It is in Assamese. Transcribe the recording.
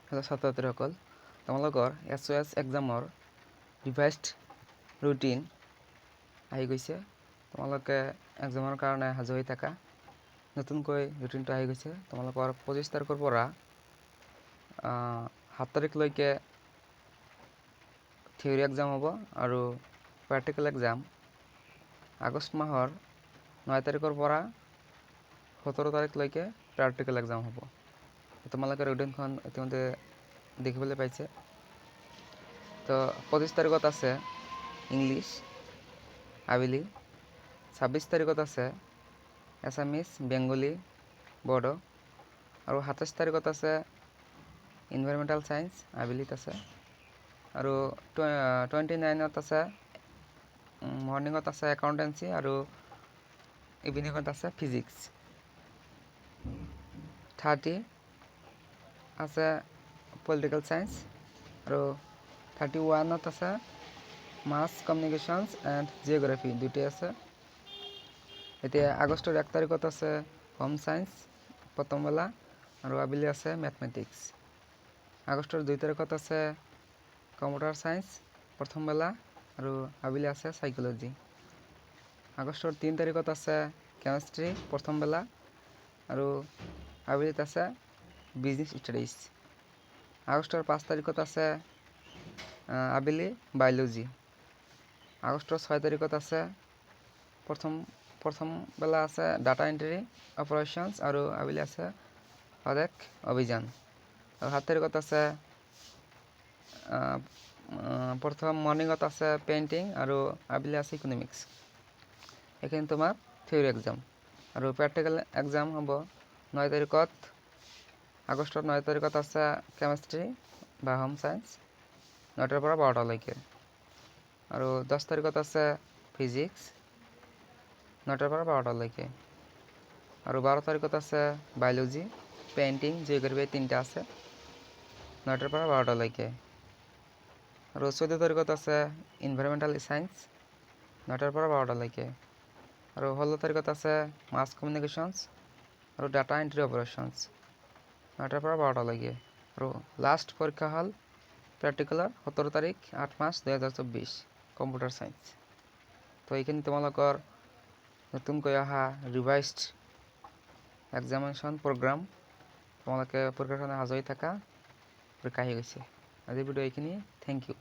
হেল্ল' ছাত্ৰ ছাত্ৰীসকল, তোমালোকৰ SOS এক্সামৰ ৰিভাইজড ৰুটিন আহি গৈছে। তোমালোকে এক্সামৰ কাৰণে সাজু হৈ থাকা। নতুনকৈ ৰুটিনটো আহি গৈছে। তোমালোকৰ 25 তাৰিখৰ পৰা 7 তাৰিখলৈকে থিয়ৰী এক্সাম হ'ব আৰু প্ৰেক্টিকেল এক্সাম আগষ্ট মাহৰ 9 তাৰিখৰ পৰা 17 তাৰিখলৈকে প্ৰেক্টিকেল এক্সাম হ'ব। তোমালোকে ৰুটিনখন ইতিমধ্যে দেখিবলৈ পাইছে। তো 25 তাৰিখত আছে ইংলিছ আবেলি, 26 তাৰিখত আছে এছামিছ, বেংগলী, বড়ো আৰু 27 তাৰিখত আছে এনভাইৰনমেণ্টেল চায়েন্স আবেলিত আছে আৰু 29ত আছে মৰ্ণিঙত আছে একাউণ্টেঞ্চি আৰু ইভিনিঙত আছে ফিজিক্স। 30 আছে পলিটিকেল চায়েন্স আৰু 31ত আছে মাছ কমিউনিকেশ্যনছ এণ্ড জিঅ'গ্ৰাফি দুটাই আছে। এতিয়া আগষ্টৰ 1 তাৰিখত আছে হোম চায়েন্স প্ৰথম বেলা আৰু আবেলি আছে মেথমেটিক্স। আগষ্টৰ 2 তাৰিখত আছে কম্পিউটাৰ চায়েন্স প্ৰথম বেলা আৰু আবেলি আছে সাইকোলজি। আগষ্টৰ 3 তাৰিখত আছে কেমিষ্ট্ৰি প্ৰথম বেলা আৰু আবেলিত আছে বিজনেছ ষ্টাডিজ। আগষ্টৰ 5 তাৰিখত আছে আবেলি বায়'লজি। আগষ্টৰ 6 তাৰিখত আছে প্ৰথম বেলা আছে ডাটা এণ্ট্ৰি অপাৰেশ্যনছ আৰু আবেলি আছে সদেশ অভিযান। আৰু 7 তাৰিখত আছে প্ৰথম মৰ্ণিঙত আছে পেইণ্টিং আৰু আবেলি আছে ইকনমিক্স। এইখিনি তোমাৰ থিয়ৰী এক্সাম আৰু প্ৰেক্টিকেল এক্সাম হ'ব 9 তাৰিখত। আগষ্টৰ 9 তাৰিখত আছে কেমিষ্ট্ৰি বা হোম চায়েন্স 9টাৰ পৰা 12টালৈকে আৰু 10 তাৰিখত আছে ফিজিক্স 9টাৰ পৰা 12টালৈকে আৰু 12 তাৰিখত আছে বায়'লজি, পেইণ্টিং, জিঅ'গ্ৰাফি তিনিটা আছে 9টাৰ পৰা 12টালৈকে আৰু 14 তাৰিখত আছে এনভাইৰনমেণ্টেল চায়েন্স 9টাৰ পৰা 12টালৈকে আৰু 16 তাৰিখত আছে মাছ কমিউনিকেশ্যনছ আৰু ডাটা এণ্ট্ৰি অপাৰেশ্যনছ 9টাৰ পৰা 12টালৈকে আৰু লাষ্ট পৰীক্ষা হ'ল প্ৰেক্টিকেলৰ 17 তাৰিখ 8 মাৰ্চ 2024 কম্পিউটাৰ চায়েন্স। তো এইখিনি তোমালোকৰ নতুনকৈ অহা ৰিভাইজড এক্সামিনেশ্যন প্ৰগ্ৰাম। তোমালোকে পৰীক্ষাৰ কাৰণে সাজু হৈ থাকা। পৰীক্ষা আহি গৈছে। আজিৰ ভিডিঅ' এইখিনি। Thank U.